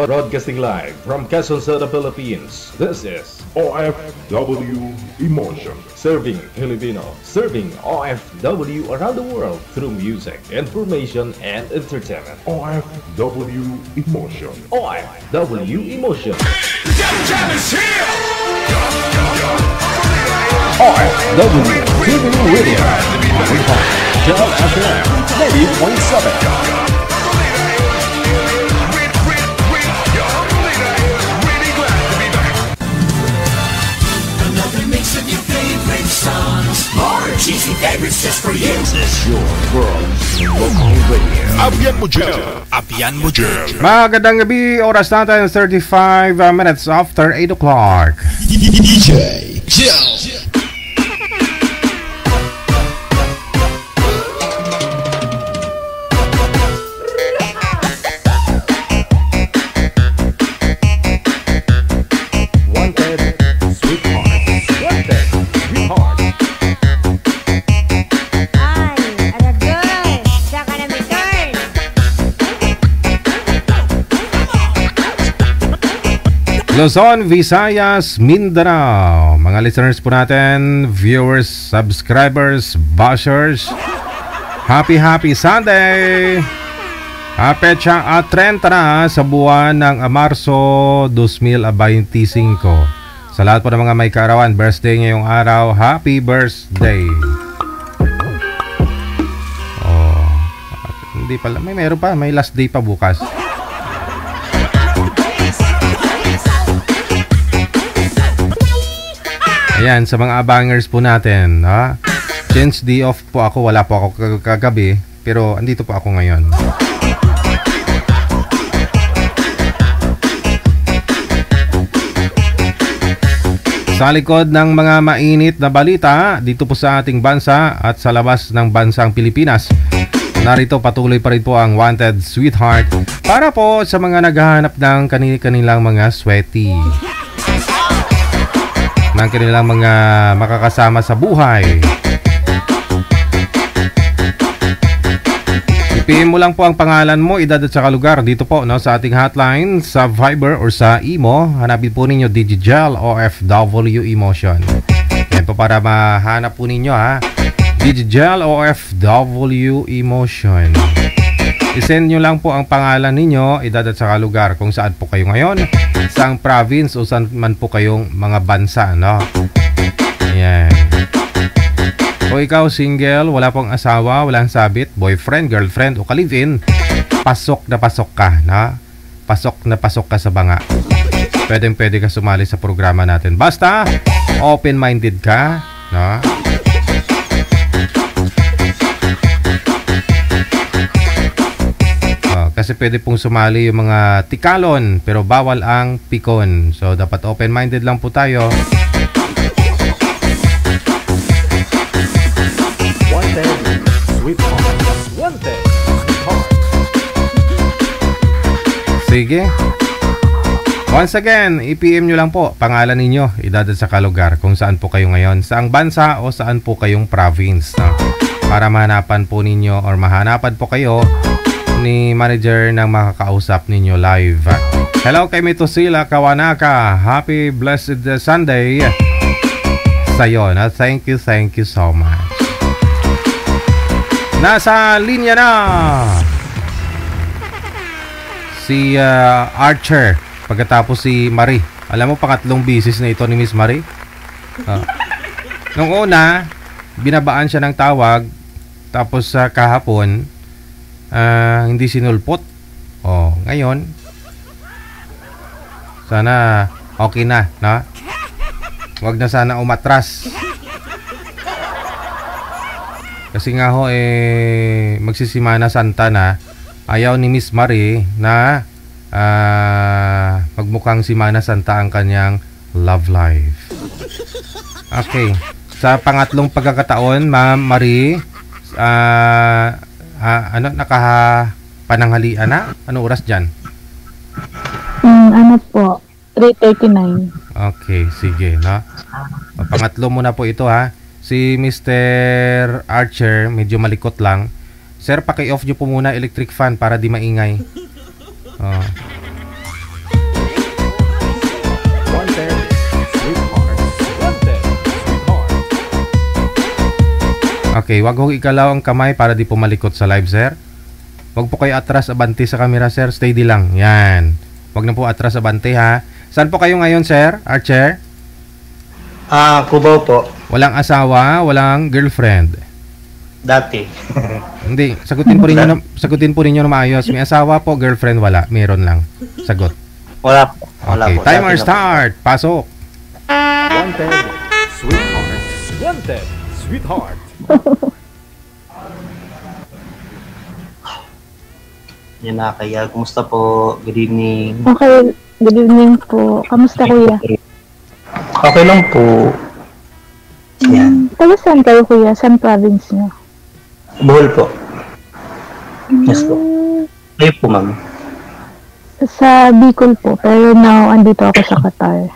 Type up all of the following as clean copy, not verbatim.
Broadcasting live from Quezon City, Philippines. This is OFW Emotion. Serving Filipino, serving OFW around the world through music, information, and entertainment. OFW Emotion. OFW Emotion. OFW TV Radio. Joel FM 90.7. More cheesy favorites just for you. This is your world's local radio. Abyan mo dyan. Abyan mo dyan. Magandang gabi, oras natin 35 minutes after 8 o'clock. DJ Jill. Luzon, Visayas, Mindanao. Mga listeners po natin, viewers, subscribers, bashers. Happy Sunday! Pecha 30 na sa buwan ng Marso 2025. Sa lahat po ng mga may kaarawan, birthday ngayong araw, happy birthday! Oh, hindi pala, meron pa, may last day pa bukas. Ayan, sa mga abangers po natin, ha? Since day off po ako, wala po ako kagabi, pero andito po ako ngayon. Sa likod ng mga mainit na balita dito po sa ating bansa at sa labas ng bansang Pilipinas, narito patuloy pa rin po ang Wanted Sweetheart para po sa mga naghahanap ng kanilang mga sweaty, ng kanilang mga makakasama sa buhay. I-PM mo lang po ang pangalan mo, edad at saka lugar dito po, no, sa ating hotline, sa Viber or sa Imo. Hanapin po ninyo Digijal OFW Emotion. Yan po para mahanap po ninyo, ha. Digijal OFW Emotion. I-send nyo lang po ang pangalan ninyo, edad at saka lugar, kung saan po kayo ngayon, saang province o saan man po kayong mga bansa, no? Ayan. O ikaw single, wala pong asawa, walang sabit, boyfriend, girlfriend o ka-live-in, pasok na pasok ka, no? Pasok na pasok ka sa banga. Pwede ka sumali sa programa natin. Basta open-minded ka, no? Kasi pwede pong sumali yung mga tikalon, pero bawal ang pikon. So, dapat open-minded lang po tayo. Wanted Sweetheart. Wanted Sweetheart. Sige. Once again, i-PM nyo lang po pangalan ninyo, edad at saka lugar, kung saan po kayo ngayon, saang bansa o saan po kayong province, no? Para mahanapan po ninyo or mahanapan po kayo ni manager ng makakausap ninyo live. Hello kay Mitosila Kawanaka. Happy blessed Sunday sa'yo, na thank you so much. Nasa linya na si Archer, pagkatapos si Marie. Alam mo, pangatlong bisis na ito ni Miss Marie. Nung una, binabaan siya ng tawag, tapos kahapon hindi sinulpot. Ngayon sana okay na, no? Huwag na sana umatras. Kasi nga ho, magsisimana Santa na. Ayaw ni Miss Marie na magmukhang Simana Santa ang kanyang love life. Okay. Sa pangatlong pagkakataon, Ma'am Marie, pananghalian na? Ano oras dyan? Ano po, 3:39. Okay, sige, no? Pangatlo muna po ito, ha. Si Mr. Archer, medyo malikot lang. Sir, paki-off nyo po muna electric fan para di maingay. Okay, wag ho ikalaw ang kamay para di pumalikot sa live, sir. Wag po kayo atras abante sa camera, sir. Steady lang. Yan. Wag na po atras abante, ha. Saan po kayo ngayon, sir? Archer? Cubao po. Walang asawa, walang girlfriend. Dati. Hindi, sagutin po ninyo na maayos. May asawa po, girlfriend wala. Meron lang. Sagot. Wala po. Wala Okay, po. timer Dati na po. start. Pasok. Wanted, sweetheart. Wanted, sweetheart. Yan na, kaya kumusta po? Good evening. Okay, good evening po. Kamusta kuya? Okay lang po. Yan. Taga saan kayo kuya? Saan province niyo? Bohol po. Yes po. Kayo po, ma'am. Sa Bicol po, pero now andito ako sa Qatar.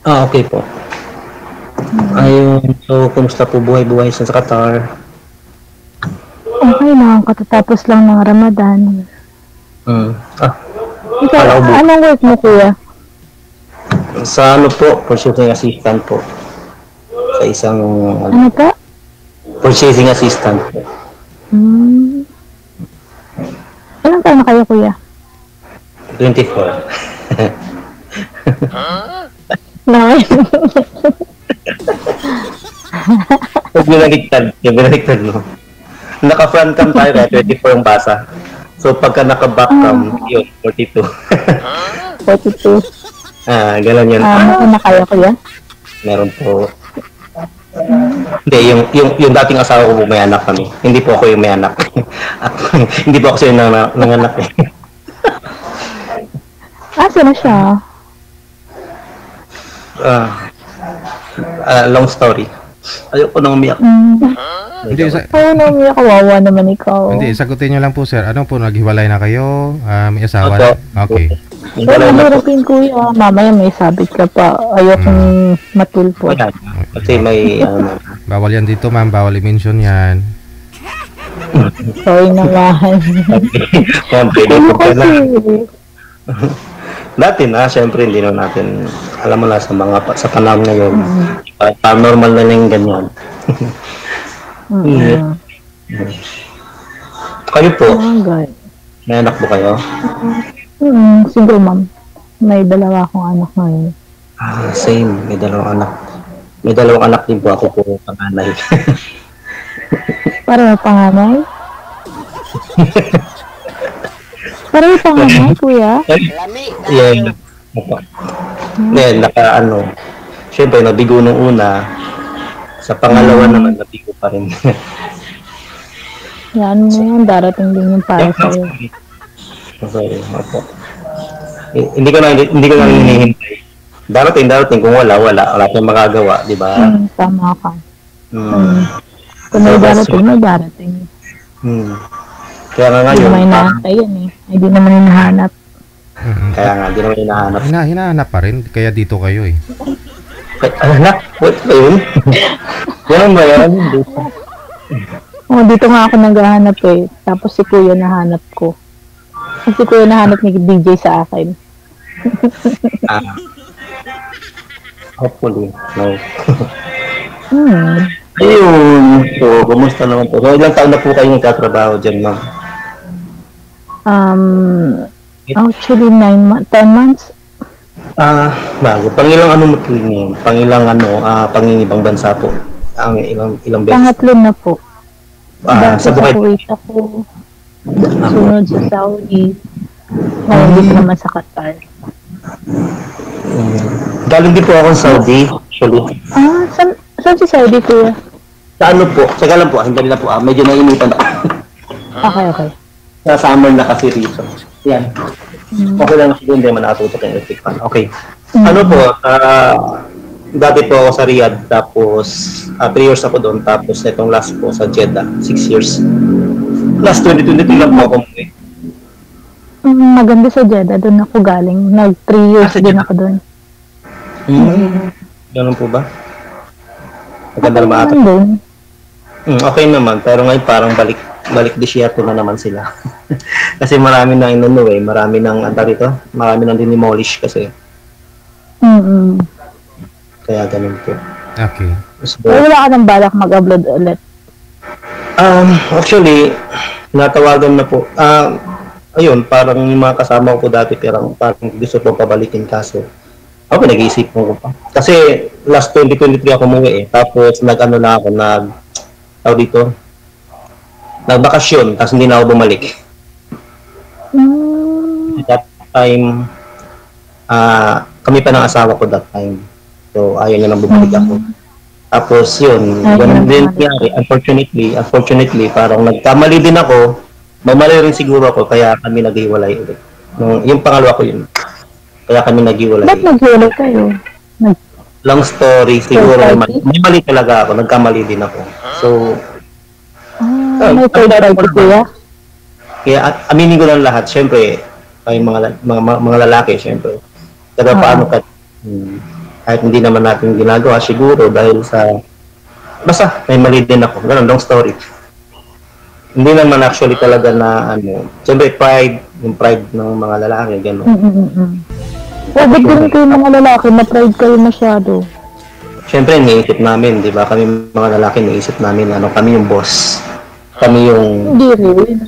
Okay po. Ayun. So, kumusta po buhay-buhay sa Qatar? Okay lang, katatapos lang ng Ramadan. Ikaw, Hello, Bu. anong work mo kuya? Sa ano po, purchasing assistant po. Sa isang Ano po? purchasing assistant po. Ilang taon na kayo kuya? 24. Nay. Huwag binaliktad mo. Naka-front cam tayo kaya 24 yung basa. So pagka naka-back cam, yun, 42. 42. Ganun yun. Ano na kayo kuya? Meron po. Hindi, yung dating asawa ko po may anak kami. Hindi po ako yung may anak. At hindi po ako siya nanganak eh. Sino siya? Long story. Ayoko nang umiyak. Hindi, Naumi, kawawa naman ikaw. hindi, sagutin nyo lang po, sir. Ano po, naghiwalay na kayo? May asawa Opo. na? Okay. Pero mahirap yun kuya. Mamaya may sabit ka pa. Ayokong matulpo. Wala. Kasi may Bawal yan dito, ma'am. Bawal i-mention yan. Sorry naman. yan, pwede Ano po pala. kasi? Dati na, syempre hindi na natin, alam mo na sa sa panahon ngayon, normal na lang yung ganyan. Kayo po, Oh, God. may anak po kayo? Single mom. May dalawa akong anak ngayon. Same, may dalawang anak. May dalawang anak din po ako po, panganay. Para panganay? Para panganay, kuya? Yan. Yan, syempre nabigo nung una, sa pangalawa naman nabigo pa rin. Yan mo yan, darating din yung para sa'yo. Sorry, opo. Hindi ko na hinihintay. Darating kung wala tayong magagawa, di ba? Tama ka. Kung So, may that's darating, may darating. Kaya nga Hindi ngayon, naman inaantay yan eh. Hindi naman hinahanap. kaya nga, di naman hinahanap. Hinahanap pa rin. Kaya dito kayo eh. Anak, what ba yun? Yan ba yan? Dito nga ako naghahanap eh. Tapos si kuya nahanap ko. Si kuya nahanap ni DJ sa akin. Hopefully, no. Hmm. Ayun. So, kumusta naman po? So, ilang taon na po kayo nagtatrabaho dyan, ma'am? Actually, 10 months. Bago. Pangilang ano mo po yun? Pangingibang bansa po? Ang ilang beses? Pangatlo na po. Dati Sa sa Bukid. Kuwait ako. Sunod sa Saudi. Ngayon dito naman sa Qatar. Galing din po ako sa Saudi, actually. Saan si Saudi, kuya? Sa ano po? Saka lang po, hindi na po. Medyo nainitan ako. Okay. Sa summer na kasi rito. Yan. Okay lang kasi hindi man nakatutok yung electric fan. Okay. Ano po, dati po ako sa Riyadh, tapos 3 years ako doon, tapos itong last po sa Jeddah, 6 years. Last 2022 lang po ako umuwi. Maganda sa Jeddah, doon ako galing. 3 years sa din Jeddah? ako doon. Ganun po ba? Maganda naman ata. Doon. Okay naman, pero ngayon parang balik desierto na naman sila. Kasi marami nang marami nang marami nang dinimolish kasi. Kaya ganun po. Okay. So, Pero wala ka ng balak mag-upload ulit. Actually, natawagan na po. Ayun, parang yung mga kasama ko po dati, parang gusto pong pabalikin kaso. Ako, nag-iisip ko pa. Kasi last 2023 ako umuwi eh. Tapos nag-ano na ako, tawag dito, nagbakasyon, tapos hindi na ako bumalik. That time, kami pa ng asawa ko that time. So, ayaw niya nang bumalik ako. Tapos yun, ganun din nangyari. Unfortunately, parang nagkamali din ako. Mamali rin siguro ako, kaya kami naghiwalay ulit. Yung pangalawa ko yun. Kaya kami naghiwalay. Ba't naghiwalay kayo? Long story, siguro may mali talaga ako. Nagkamali din ako. So, may third party kuya? Kaya aminin ko lang lahat. Siyempre, ay mga lalaki, siyempre. Pero paano ka, kahit hindi naman natin ginagawa, siguro dahil sa, basta may mali din ako. Ganun, long story. Hindi naman actually talaga na, siyempre pride, yung pride ng mga lalaki, gano'n. Ba't din kayo mga lalaki, na-pride kayo masyado? Siyempre, niisip namin, di ba? Kami mga lalaki, niisip namin, kami yung boss. Kami yung... Hindi rin.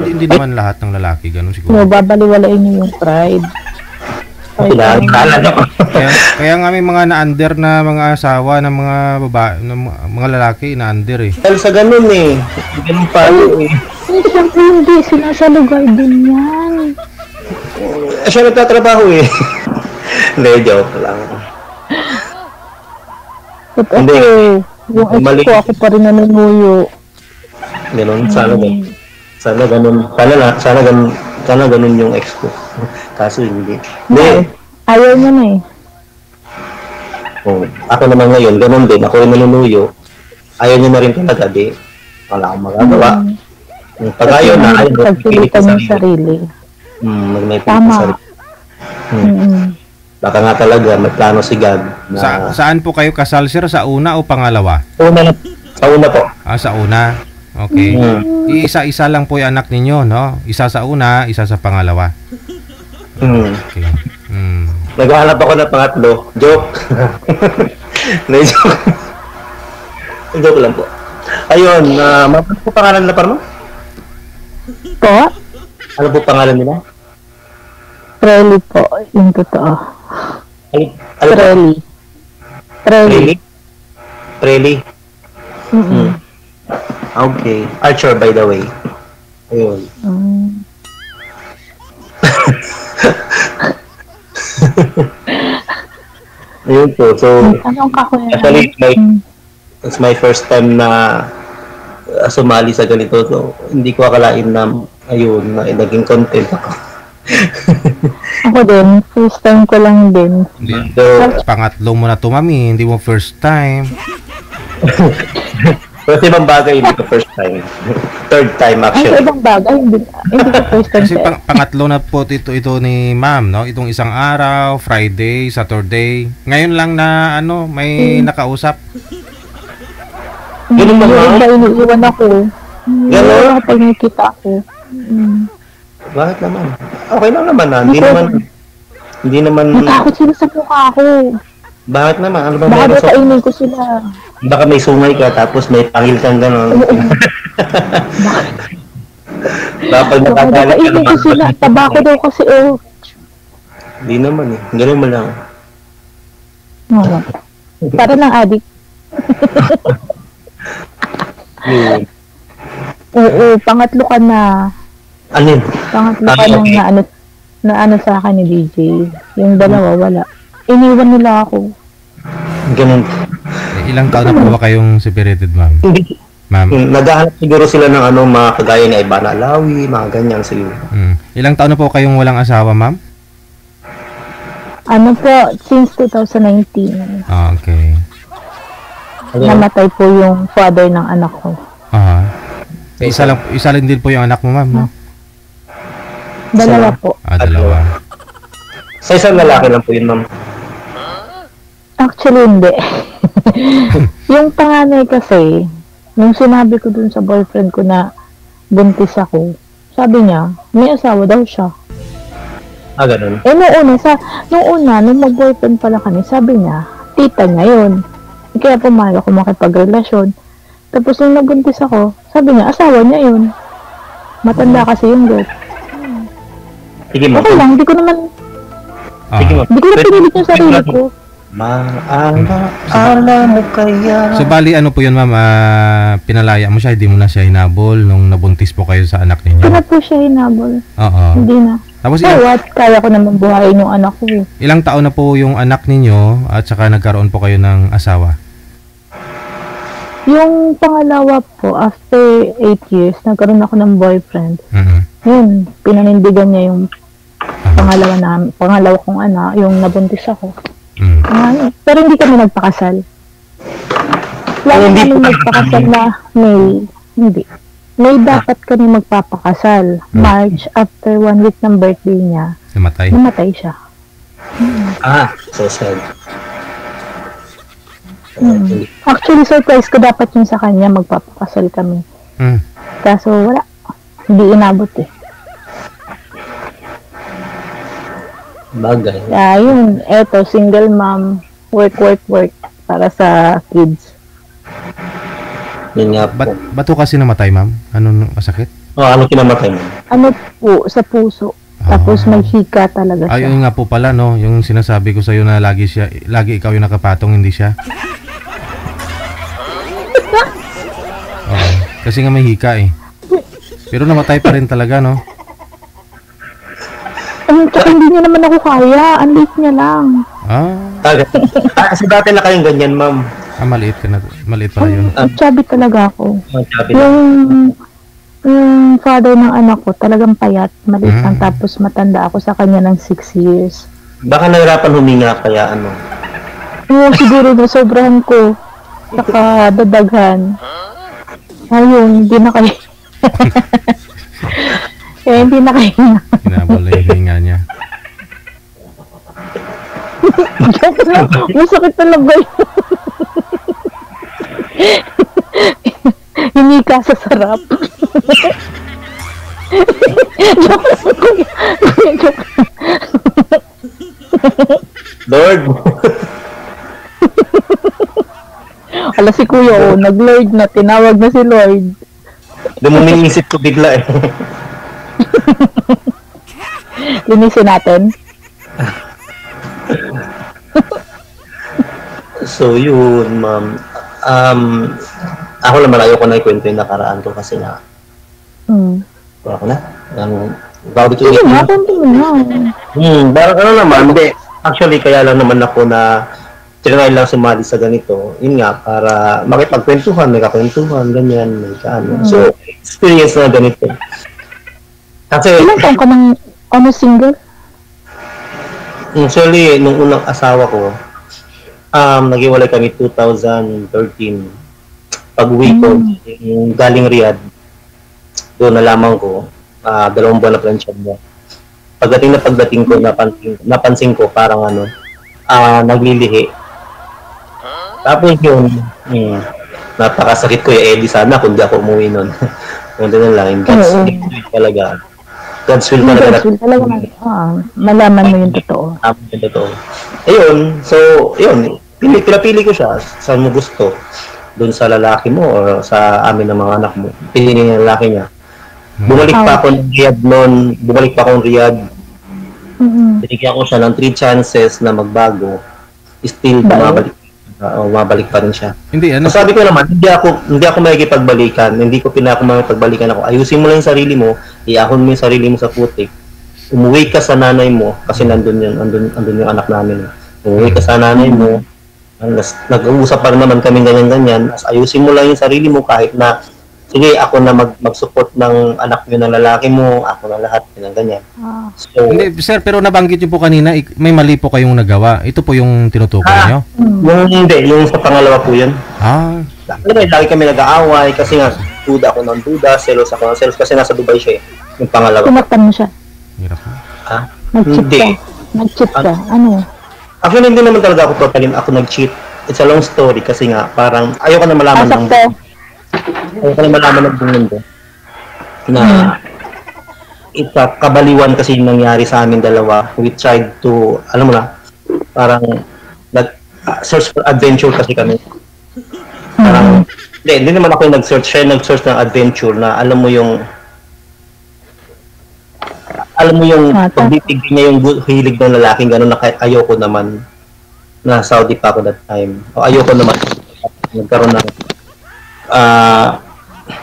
Hindi naman lahat ng lalaki, ganun siguro. No, babaliwalain niyo yung pride. Kaya nga may mga na-under na mga asawa ng mga babae, ng mga lalaki na-under eh. Dahil sa ganun eh. Ganun palo eh. Siyempre hindi, sinasalugay din yan. Siya nagtatrabaho eh. Hindi, joke lang. But okay, yung ex ko, ako pa rin nanunuyo. Ganun, sana ganun. Sana ganun yung ex ko. Kaso hindi. Hindi. Ayaw niya na eh. Ako naman ngayon, ganun din. Ako yung nanunuyo. Ayaw niya na rin talaga, di. Wala akong magagawa. Pag ayaw na, ayaw na. Pagpilitan yung sarili. Tama. Baka nga talaga, may plano si God. Saan po kayo kasal, sir? Sa una o pangalawa? Sa una po. Sa una. Okay. Isa-isa lang po yung anak ninyo, no? Isa sa una, isa sa pangalawa. Okay. Naghahanap ako ng pangatlo. Joke. Joke lang po. Ayun, ano po pangalan nila parang? Po? Ano po pangalan nila? Trelly po, yung totoo. Trelly. Okay. Archer, by the way. Ayun. Ayun po. So, actually, it's my first time na sumali sa ganito. So, hindi ko akalain na, ayun, na naging content ako. Ako din, first time ko lang din. So, pangatlo mo na to, mami. Hindi mo first time. Kasi ibang bagay, hindi ko first time. Third time actually. Ay, ibang bagay, hindi ko first time. Kasi pangatlo na po ito ni ma'am, no? Itong isang araw, Friday, Saturday. Ngayon lang na, may nakausap. Ganun ba? Iniiwan ako. Ganun? Kapag nakikita ako. Bakit naman? Okay lang naman na. Hindi naman... Natakot sila sa mukha ako. Bakit naman? Ano ba baka meron sa... kainin ko sila. Baka may sungay ka tapos may pangil kang gano'n. Dapat nakagalit ka naman. Kainin ko sila. Tabako daw kasi Hindi naman eh. Ganun mo lang. Oo. Para ng adik. Oo, pangatlo ka na. Alin? Pangatlo ka na ano sa akin ni DJ. Yung dalawa, wala. Iniwan nila ako. Ganun. Ilang taon na po ba kayong separated, ma'am? Ma'am? Naghahanap siguro sila ng mga kagaya na Ivana Alawi, mga ganyan siguro. Ilang taon na po kayong walang asawa, ma'am? Ano po, since 2019. Okay. Namatay po yung father ng anak ko. Isa lang din po yung anak mo, ma'am, no? Dalawa po. Dalawa. Sa isang lalaki lang po yun, ma'am. Actually, hindi. Yung panganay kasi, nung sinabi ko dun sa boyfriend ko na buntis ako, sabi niya, may asawa daw siya. Ganun. Nung mag-boyfriend pala kami, sabi niya, tita niya yun. Kaya pumayag ako makipagrelasyon. Tapos nung nabuntis ako, sabi niya, asawa niya yun. Matanda kasi yung girl. Sige mo. Okay lang, hindi ko naman, Sige mo. hindi ko na pinilit yung sarili ko. Maala mo kaya. So bali ano po yun ma'am, pinalaya mo siya, hindi mo na siya hinabol nung nabuntis po kayo sa anak ninyo? Hindi na po siya hinabol. Oo. Hindi na. Tapos So what? Kaya ko naman buhayin yung anak ko eh. ilang taon na po yung anak ninyo at saka nagkaroon po kayo ng asawa? Yung pangalawa po, after 8 years, nagkaroon ako ng boyfriend. Mhm. Yun, pinanindigan niya yung pangalawa kong anak, yung nabuntis ako. Mm. Pero hindi kami nagpakasal. Lalo Hindi kami po. nagpakasal na May. Hindi. May dapat kami magpapakasal. March, after 1 week ng birthday niya, Namatay. namatay siya. So sad. Actually, surprise ko dapat yun sa kanya, magpapakasal kami. Mm. Kaso wala. Hindi inabot eh. Bagay. Kaya yun, eto, single mom, work para sa kids. Yun nga po. Ba't po kasi namatay ma'am? Ano masakit? Ano kinamatay mo? Ano po, sa puso. Tapos may hika talaga siya. Ayun nga po pala no, yung sinasabi ko sa iyo na lagi ikaw yung nakapatong, hindi siya. Oo. Kasi nga may hika eh. Pero namatay pa rin talaga no. Tsaka hindi niya naman ako kaya. Ang late niya lang. Kasi dati na kayong ganyan, ma'am. Maliit ka na. Maliit pala yun. Chubby talaga ako. Sabi na. Yung father ng anak ko, talagang payat. Maliit lang. Tapos matanda ako sa kanya ng 6 years. Baka nahirapan huminga kaya ano. Yung siguro na sobrahan ko. Saka dadaghan. Ayun, hindi na kayo. Hindi na kayo. Hinabol na yung hininga niya. Joke lang. Masakit talaga yun. Hindi ka sa sarap. Joke lang. Joke lang. Lord! Ala si Kuya, nag-Lord na. Tinawag na si Lord. Luminisip ko bigla eh. Linisin natin. So yun, ma'am. Ako naman ayoko na ikwento yung nakaraan ko kasi nga. Ako na. Bago dito. Sige nga, kwento mo na. Parang ano naman, hindi. Actually, kaya lang naman ako na tinry lang sumali sa ganito. Yun nga, para makipagkwentuhan, may kakwentuhan, ganyan, may kaano. So, experience na ganito. Kasi, Ilang taon ka ng single? actually, nung unang asawa ko, nag-iwalay kami 2013. Pag-uwi ko, yung galing Riyadh, doon nalaman ko, 2 buwan na plan siya niya. Pagdating ko, napansin ko parang naglilihi. Tapos yun, napakasakit ko yung Eddie sana kung di ako umuwi nun. Kung na lang, God's will talaga. God's will talaga. God's will talaga. Malaman mo yung totoo. Yung totoo. Ayun, so, yun, pinapili ko siya. Saan mo gusto? Doon sa lalaki mo o sa amin ng mga anak mo? Pinili niya lalaki niya. Bumalik pa ako ng Riyadh noon. Bumalik pa akong Riyadh. Binigyan ko siya ng 3 chances na magbago. Still, mabalik pa rin siya. Hindi, ano? So, sabi ko naman, hindi ako makikipagbalikan. Hindi ko makikipagbalikan ako. Ayusin mo lang yung sarili mo. Iahon mo yung sarili mo sa putik. Umuwi ka sa nanay mo kasi nandun yung anak namin. Umuwi ka sa nanay mo. Nag-uusap pa rin naman kami ganyan-ganyan. Ayusin mo lang yung sarili mo kahit na sige, ako na mag-support ng anak nyo ng lalaki mo, ako na lahat, ganyan. So, Hindi, sir, pero nabanggit niyo po kanina, may mali po kayong nagawa. Ito po yung tinutukoy niyo? yung sa pangalawa po yun. Lagi kami nag-aaway kasi nga, duda ako ng duda, selos ako ng selos kasi nasa Dubai siya eh, yung pangalawa. Tinaktan mo siya. Hirap po. Hindi. Nag-cheat ka. Ano? Actually, hindi naman talaga ako nag-cheat. It's a long story kasi nga, parang ayoko na malaman ng mundo na kabaliwan kasi yung nangyari sa amin dalawa. We tried to, alam mo na, parang search for adventure kasi kami. Parang, hindi naman ako yung nag-search. Siya yung nag-search ng adventure na alam mo yung pagbibigyan niya yung hilig ng lalaking gano'n na ayoko naman na Saudi pa ako that time. O ayoko naman nagkaroon ng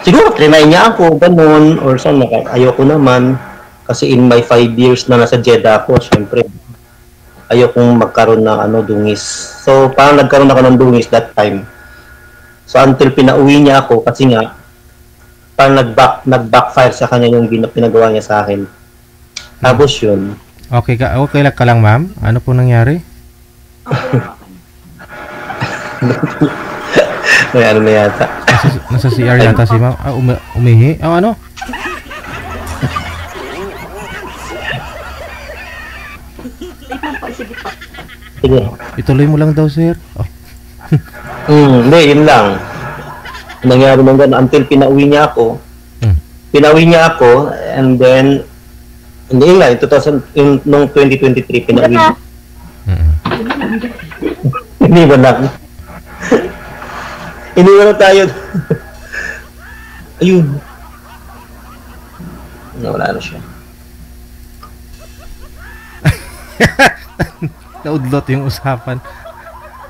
siguro trinay niya ako gano'n or saan ayoko naman kasi in my 5 years na nasa Jeddah ako, syempre ayokong magkaroon ng dungis. So parang nagkaroon ako ng dungis that time. So until pinauwi niya ako kasi nga parang nag-backfire sa kanya yung pinagawa niya sa akin. Tapos yun. Okay ka lang, ma'am? Ano po nangyari? May ano na yata. Nasa CR yata si ma'am. Umihi? Ano? Sige. Ituloy mo lang daw, sir. Oh. Hindi, yun lang. Nangyari nung gano'n until pinauwi niya ako. Pinauwi niya ako and then hindi nga, noong 2023 pinauwi niya. Iniwan lang. Iniwan na tayo. Ayun. Nawala na siya. Naudlot yung usapan.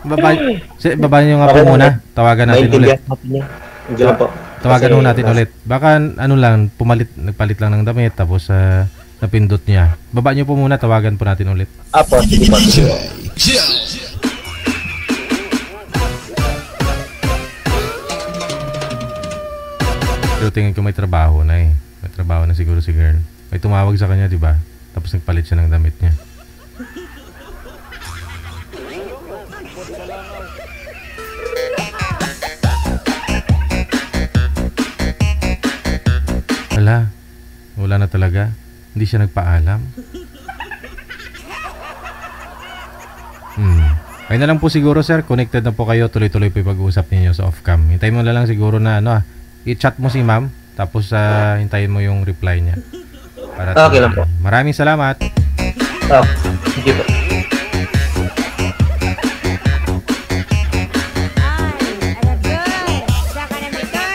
Baba niyo nga po muna. Tawagan natin ulit. Tawagan natin ulit. Baka nagpalit lang ng damit tapos napindot niya. Baba niyo po muna, tawagan po natin ulit. Apo, sige po. Pero tingin ko may trabaho na eh. May trabaho na siguro si girl. May tumawag sa kanya, di ba? Tapos nagpalit siya ng damit niya. Wala na talaga. Hindi siya nagpaalam. Ayun na lang po siguro, sir. Connected na po kayo. Tuloy-tuloy po yung pag-uusap ninyo sa off-cam. Hintayin mo na lang siguro na i-chat mo si ma'am. Tapos hintayin mo yung reply niya. Okay lang po. Maraming salamat. Sige po.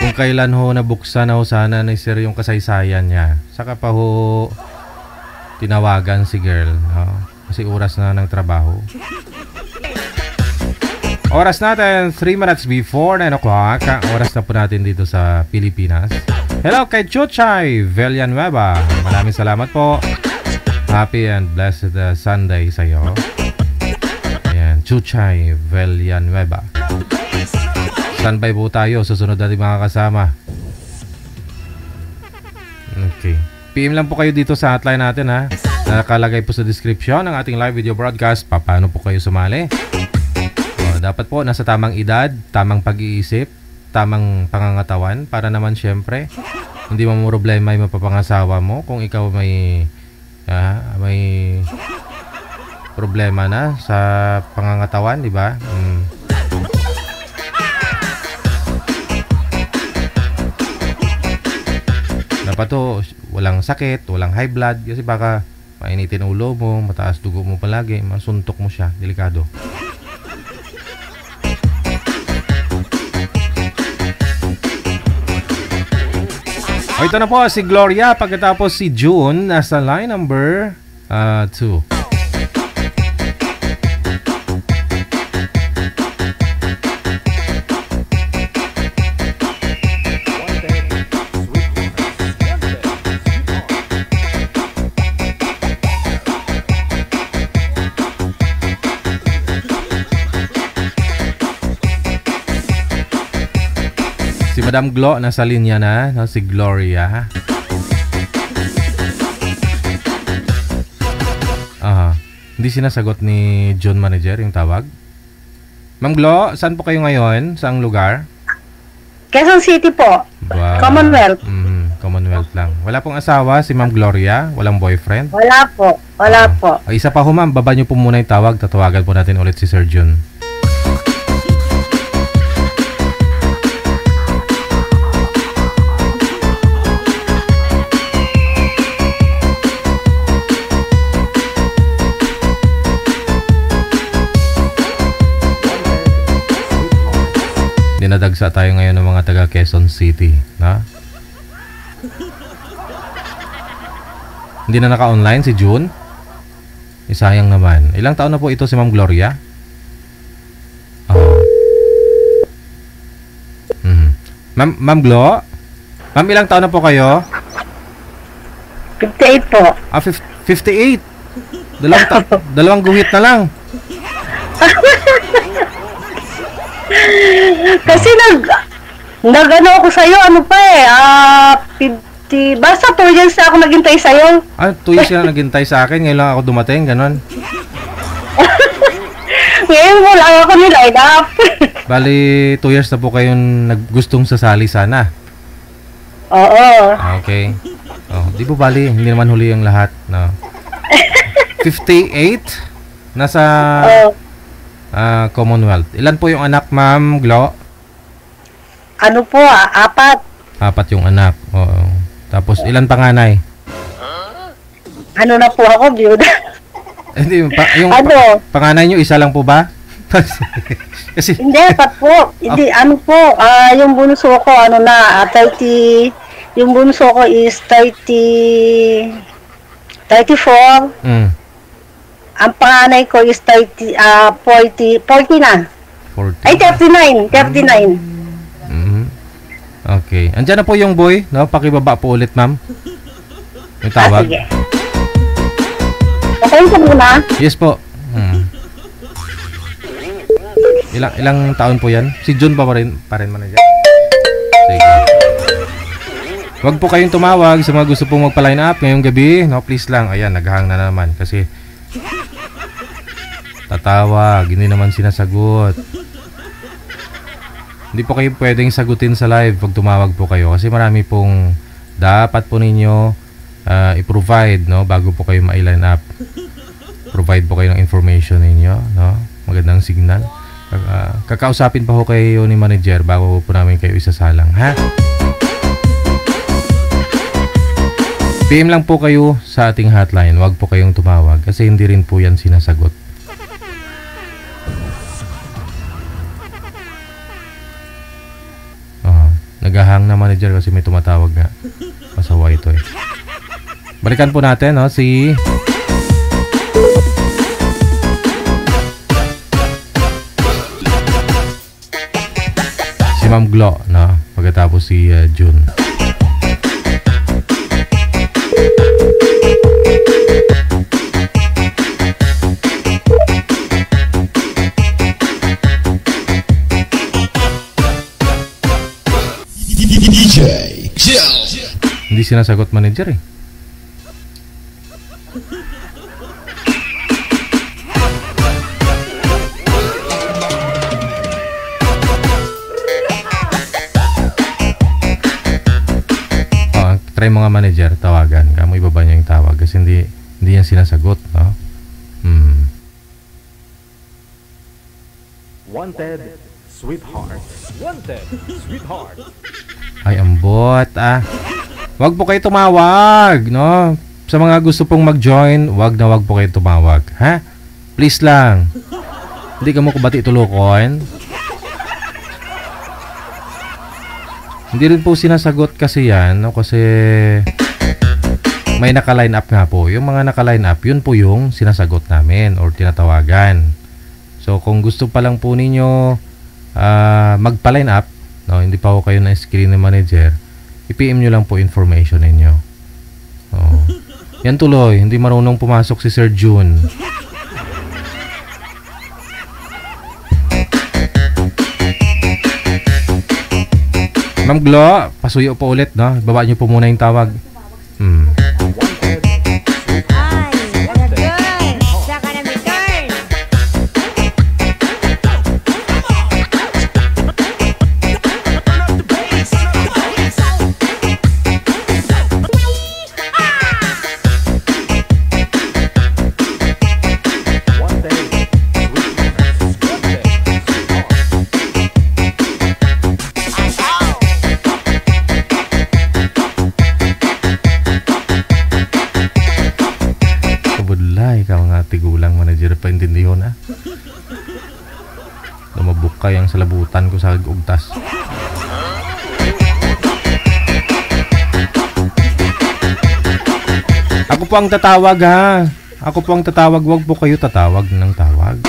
Kung kailan nabuksan sana ni sir yung kasaysayan niya. Saka pa tinawagan si girl. Kasi oras na ng trabaho. Oras natin, 3 minutes before 9 o'clock. Oras na po natin dito sa Pilipinas. Hello kay Chuchay Villanueva. Maraming salamat po. Happy and blessed Sunday sa iyo. Ayan, Chuchay Villanueva. Standby po tayo. Susunod natin mga kasama. Okay. PM lang po kayo dito sa hotline natin ha. Nakalagay po sa description ng ating live video broadcast. Paano po kayo sumali? Dapat po nasa tamang edad, tamang pag-iisip, tamang pangangatawan para naman syempre hindi mo problema yung mapapangasawa mo kung ikaw may problema na sa pangangatawan, di ba? Dapat to walang sakit, walang high blood kasi baka mainitin ulo mo, mataas dugo mo palagi, masuntok mo siya, delikado. Ito na po si Gloria, pagkatapos si June nasa line number 2. Si Madam Glo nasa linya na, si Gloria. Hindi sinasagot ni John Manager yung tawag. Ma'am Glo, saan po kayo ngayon? Saang lugar? Quezon City po. Wow. Commonwealth. Commonwealth lang. Wala pong asawa si Ma'am Gloria? Walang boyfriend? Wala po. Wala po. Isa pa ho ma'am, baba niyo po muna yung tawag. Tatawagan po natin ulit si Sir John. Bagsa tayo ngayon ng mga taga Quezon City, na? Hindi na naka-online si June? Sayang naman. Ilang taon na po ito si Ma'am Gloria? Ma'am Glo? Ma'am, ilang taon na po kayo? 58 po. 58. Dalawang guhit na lang. Kasi nag-ano ako sa'yo, ano pa eh, 50, basta 2 years na ako naghintay sa'yo. 2 years na naghintay sa akin, ngayon lang ako dumating, ganon. Ngayon mo lang ako niline up. Bali, 2 years na po kayong gustong sasali sana. Oo. Okay. Di po bali, hindi naman huli ang lahat, no? 58? Nasa Commonwealth. Ilan po yung anak, Ma'am Glo? Ano po, 4. 4 yung anak. Oo. Tapos, ilan panganay? Ano na po ako, byuda. Hindi, yung panganay nyo, isa lang po ba? Kasi, Hindi, 4 po. Hindi, ano po, yung bunso ko, ano na, 30, yung bunso ko is 34. Ang panganay ko is 40 na. 40. Ay, 39. Okay. Andiyan na po yung boy, no? Pakibaba po ulit, ma'am. May tawag. Sige. Okay ka muna. Yes po. Ilang taon po yan? Si June pa rin manager. Sige. Huwag po kayong tumawag sa mga gusto pong magpa-line up ngayong gabi. No, please lang. Ayan, naghahang na naman kasi tatawag, hindi naman sinasagot. Hindi po kayo pwedeng sagutin sa live pag tumawag po kayo kasi marami pong dapat po ninyo i-provide, no, bago po kayo ma-line up. Provide po kayo ng information ninyo, no? Magandang signal. Kakausapin pa ho kayo ni manager bago po namin kayo isasalang, ha? PM lang po kayo sa ating hotline. Huwag po kayong tumawag kasi hindi rin po yan sinasagot. Naghahang na manager kasi may tumatawag nga. Masawa ito eh. Balikan po natin, no, si Ma'am Glo, no? Pagkatapos si June. DJ Jel. Hindi sinasagot manager eh. Try mga manager, tawagan. Kamo ibaba niya yung tawag kasi hindi yan sinasagot, no? Wanted, sweetheart. Wanted, sweetheart. Ay, ambot, Wag po kayo tumawag, no? Sa mga gusto pong mag-join, wag po kayo tumawag, ha? Please lang. Hindi ka mo kubati tulukon. Hindi rin po sinasagot kasi yan, no? Kasi may naka-line up nga po. Yung mga naka-line up, yun po yung sinasagot namin or tinatawagan. So, kung gusto pa lang po ninyo magpa-line up, no? Hindi pa po kayo na screen manager, i-PM nyo lang po information ninyo. Yan tuloy, hindi marunong pumasok si Sir June. Ma'am Glo, pasuyo po ulit, no? Baba nyo po muna yung tawag. Tigulang manager pa intindihon, lumabok kayang sa labutan ko sa ugtas. po ang tatawag ha. Ako po ang tatawag, wag po kayo tatawag ng tawag.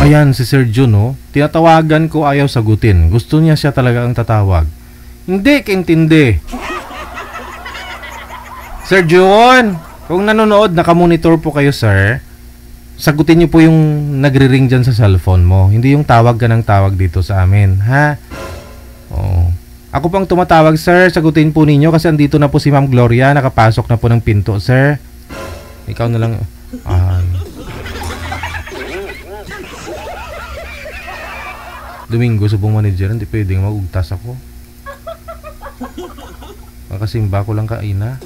Ayan, si Sir Jun, no? Tinatawagan ko, ayaw sagutin. Gusto niya siya talaga ang tatawag. Hindi, kaintindi. Sir Jun, kung nanonood, nakamonitor po kayo, sir. Sagutin niyo po yung nagre-ring dyan sa cellphone mo. Hindi yung tawag ka ng tawag dito sa amin, ha? Oo. Ako pang tumatawag, sir. Sagutin po ninyo kasi andito na po si Ma'am Gloria. Nakapasok na po ng pinto, sir. Ikaw na lang. Domingo, subong manager, hindi pwedeng magugtas ako. Makasimba ko lang kaina.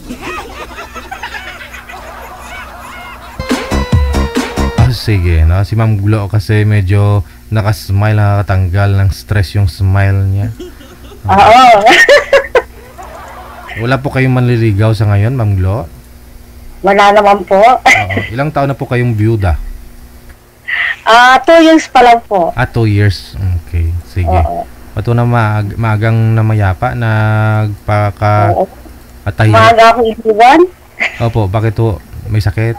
Sige, no? Si Ma'am Glo kasi medyo nakasmile, nakakatanggal ng stress yung smile niya. Oo. Wala po kayong manliligaw sa ngayon, Ma'am Glo? Wala naman po. Ilang taon na po kayong byuda? 2 years pa lang po. 2 years. Okay, sige. Pato na maagang namayapa, nagpaka-atahi. Maaga ako iiwan. Opo, bakit po? May sakit?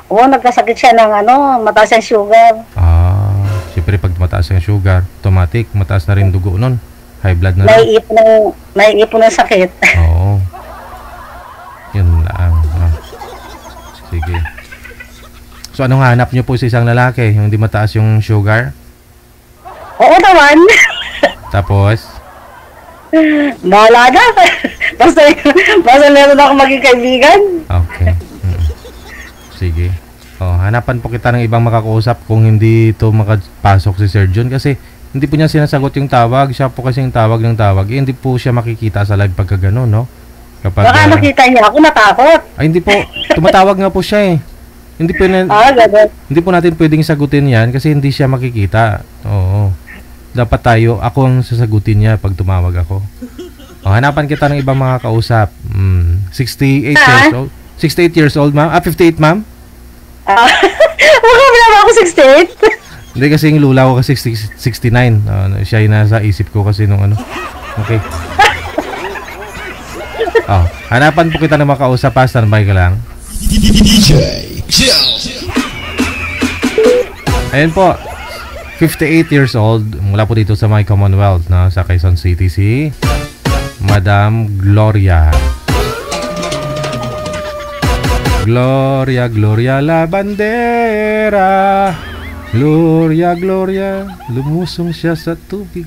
Oo, nagkasakit siya ng mataas ang sugar. Siyempre pag mataas ang sugar, automatic, mataas na rin dugo nun. High blood na rin. Naiipon ng sakit. Oo. Yun lang. Sige. So, anong hanap nyo po sa isang lalaki? Yung hindi mataas yung sugar? Oo naman. Tapos? Bahala na. Basta meron ako maging kaibigan. Okay. Sige. Hanapan po kita ng ibang makakausap kung hindi ito makapasok si Sir John kasi hindi po niya sinasagot yung tawag. Siya po kasi yung tawag ng tawag. Hindi po siya makikita sa live pagka gano'n, no? Baka makita niya ako, natakot. Ay, hindi po. Tumatawag nga po siya eh. Hindi po natin pwedeng sagutin yan kasi hindi siya makikita. Oo. Dapat ako ang sasagutin niya pag tumawag ako. Hanapan kita ng ibang mga kausap. 68 years old. 68 years old, ma'am. 58, ma'am? Baka ako 68. Hindi kasi yung lula ko kasi 69. Siya yung nasa isip ko kasi nung Okay. Hanapan po kita ng mga kausap. Standby ka lang. DJ Chill. Ayan po, 58 years old, mula po dito sa my Commonwealth, sa Quezon City, si Madam Gloria. Gloria la bandera. Gloria, lumusong siya sa tubig.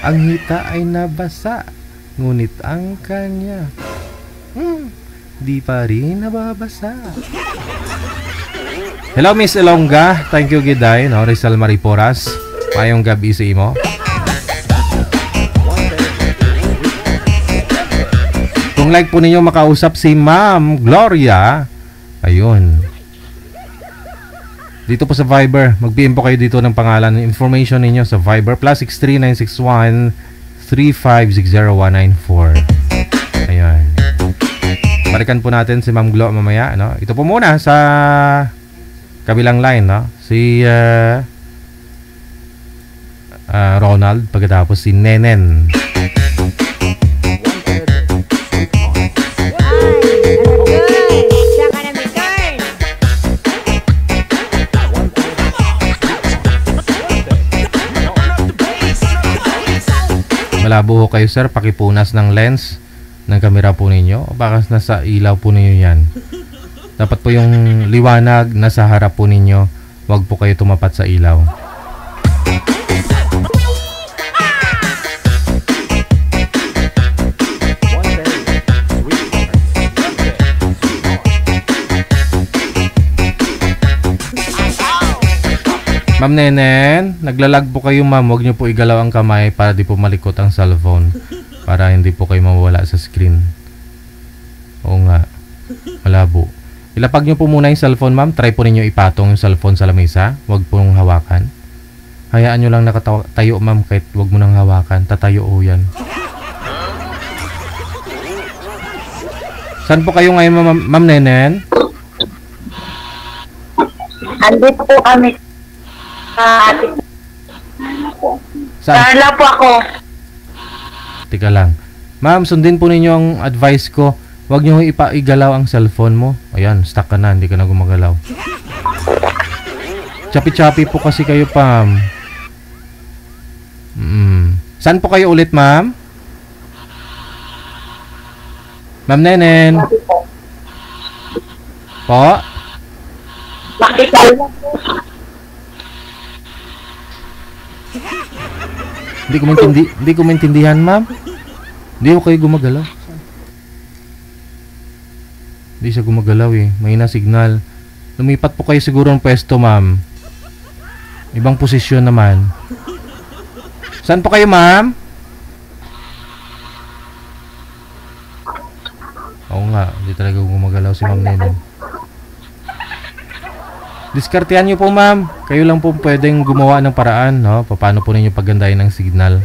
Ang hita ay nabasa, ngunit ang kanya di pa rin nababasa. Hello, Miss Elonga. Thank you, Giday. Rizal Mariporas. Mayong gabi sa imo. Kung like po ninyo makausap si Ma'am Gloria, ayun. Dito po sa Viber, mag-PM po kayo dito ng pangalan ng information ninyo sa Viber +63 961 3560194. Ayun. Balikan po natin si Ma'am Glo mamaya, Ito po muna sa kabilang line, si Ronald, pagkatapos si Nenen. Malabo ho kayo, sir, pakipunas ng lens ng kamera po ninyo. Baka nasa ilaw po ninyo yan. Dapat po yung liwanag nasa harap po ninyo. Huwag po kayo tumapat sa ilaw. Ma'am Nenen, naglalag po kayo, ma'am. Huwag nyo po igalaw ang kamay para di po malikot ang cellphone. para hindi po kayo mawala sa screen. Oo nga. Malabo. Ilapag nyo po muna yung cellphone, ma'am. Try po ninyo ipatong yung cellphone sa lamesa. Huwag pong hawakan. Hayaan nyo lang nakatayo, ma'am, kahit huwag mo nang hawakan. Tatayo o yan. Saan po kayo ngayon, ma'am Nenen? Andito po kami. Saan? Carla po ako. Tika lang. Ma'am, sundin po ninyo ang advice ko. Huwag nyo igalaw ang cellphone mo. Ayan, stuck ka na. Hindi ka na gumagalaw. Chapi-chapi po kasi kayo, Pam. Saan po kayo ulit, ma'am? Ma'am Nenen. Po? Hindi ko maintindihan, ma'am. Hindi ko kayo gumagalaw. Hindi siya gumagalaw eh. May signal. Lumipat po kayo siguro ng pwesto, ma'am. Ibang posisyon naman. Saan po kayo, ma'am? Oo nga, hindi talaga gumagalaw si Ma'am Nenen. Diskartehan nyo po, ma'am. Kayo lang po pwedeng gumawa ng paraan, no? Paano po ninyo pagandahin ng signal.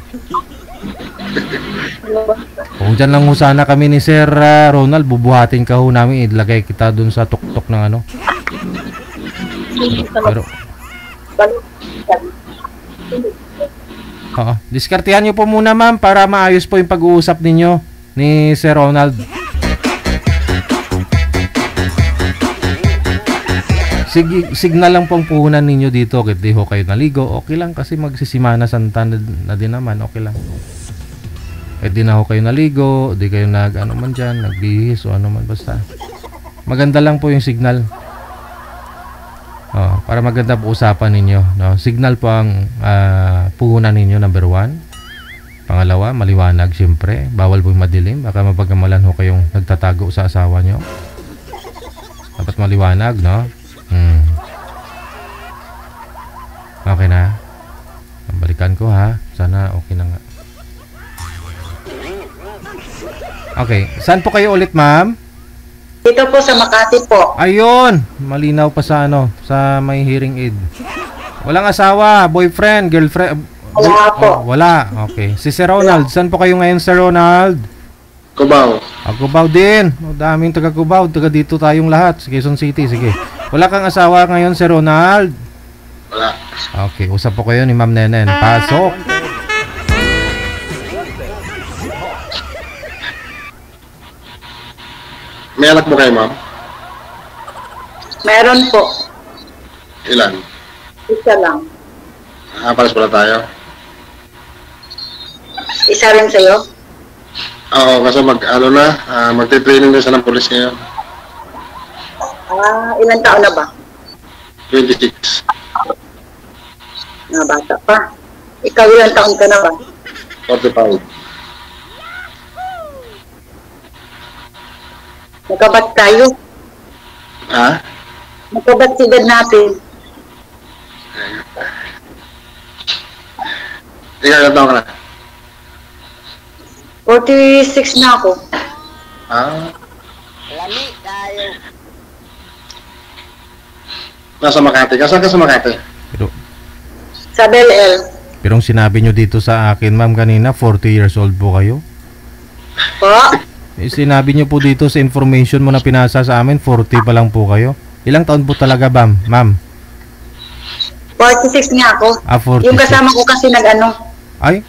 Kung dyan lang ho sana kami ni Sir Ronald, bubuhatin ka ho namin, ilagay kita dun sa tuktok ng ano. Pero diskartehan nyo po muna, ma'am, para maayos po yung pag-uusap ninyo ni Sir Ronald. Signal lang pong puhunan ninyo dito. Kahit di ho kayo naligo, okay lang, kasi magsisimana santa na din naman, okay lang. Kahit di na ho kayo naligo, di kayo ano man dyan, nagbihis o ano man, basta maganda lang po yung signal. Para maganda po usapan ninyo, no? Signal po ang puhunan ninyo, number 1. Pangalawa, maliwanag, syempre. Bawal po yung madilim, baka mapagkamalan ho kayong nagtatago sa asawa nyo. Dapat maliwanag, no? Okay na. Balikan ko, ha. Sana okay na nga. Okay, saan po kayo ulit, ma'am? Dito po sa Makati po. Ayun, malinaw pa sa sa may hearing aid. Walang asawa, boyfriend, girlfriend. Wala po. Wala, okay. Si Sir Ronald, saan po kayo ngayon, Sir Ronald? Cubao. Cubao din. Daming taga Cubao, taga dito tayong lahat, sa Quezon City, sige. Wala kang asawa ngayon, Sir Ronald? Wala. Okay, usap po kayo ni Ma'am Nenen. Pasok. May anak mo kayo, ma'am? Meron po. Ilan? Isa lang. Pares pala tayo. Isa rin sa'yo? Oo, kasi magte-training din siya ng police ngayon. Ilang taon na ba? 26. Bata pa. Ikaw ilang taon ka na ba? 45. Magkabat tayo. Ha? Magkabat sidad natin. Ikaw, ilang taon ka na? 46 na ako. Lami tayo. Nasa Makati. Saan ka sa Makati? Sa Bel-El. Pero ang sinabi nyo dito sa akin, ma'am, kanina, 40 years old po kayo? Po? Sinabi nyo po dito sa information mo na pinasa sa amin, 40 pa lang po kayo. Ilang taon po talaga, ma'am? 46 nga ako. 46. Yung kasama ko kasi nag-ano. Ay?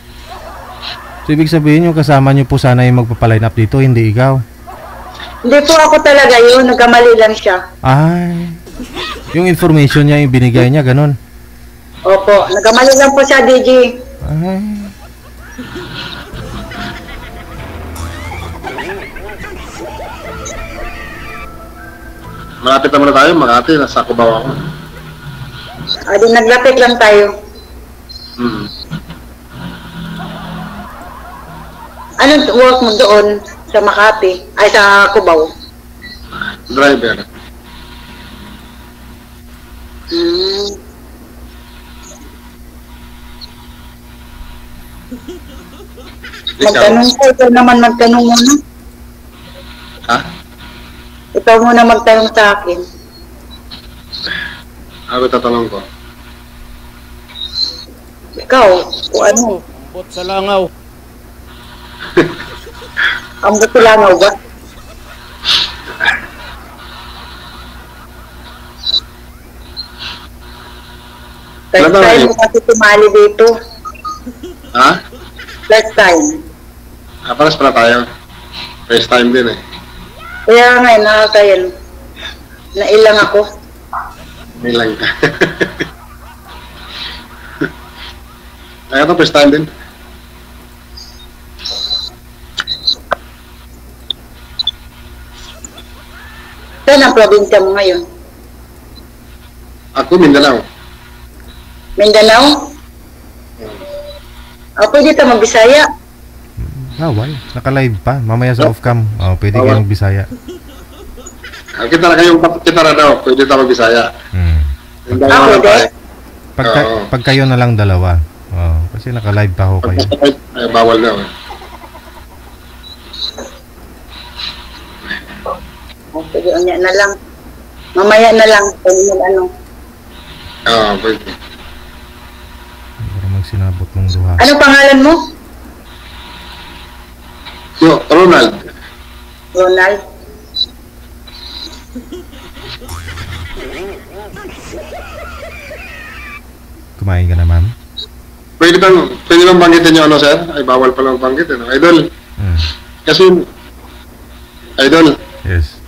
So, ibig sabihin yung kasama nyo po sana yung magpapaline up dito, hindi ikaw? Hindi po ako talaga yun. Nagkamali lang siya. Ay. Yung information niya, yung binigay niya, ganun. Opo. Nagkamali lang po siya, DJ. Ay. Malapit naman na tayo, Makati. Nasa Cubao ako. Naglapit lang tayo. Anong work mo doon sa Makati? Ay, sa Cubao? Driver. Magtanong ko, ikaw naman magtanong muna. Ha? Ikaw muna magtanong sa akin. Ano tatanong ko? Ikaw, kung ano? Bot sa langaw. Ang batulangaw ba? First Ano ba time yun? mo kasi tumali dito. Ha? First time. Paras pala tayo. First time din eh. Kaya nga, nakakayan. Nailang ako. May lang ka. Kaya ito, first time din. Saan ang probinsya mo ngayon? Ako, Mindanao. Mindanao? Pwede ka mag-Bisaya. Bawal. Naka-live pa. Mamaya sa off-cam. Pwede Bawal. kayong Bisaya. Kita na kayong kita na daw. Pwede tayo Bisaya. Ah, pwede? Pag kayo na lang dalawa. Kasi naka-live pa ho kayo. Ay, bawal na. Pwede unya na lang. Mamaya na lang. Pwede ano. Pwede. Para magsinabot ng duha. Ano pangalan mo? Yo, Ronald. Ronald. Kumain ka na, ma'am? Pwede bang banggitin nyo ano, sir? Ay, bawal palang banggitin. Idol. Kasi, Idol. Yes.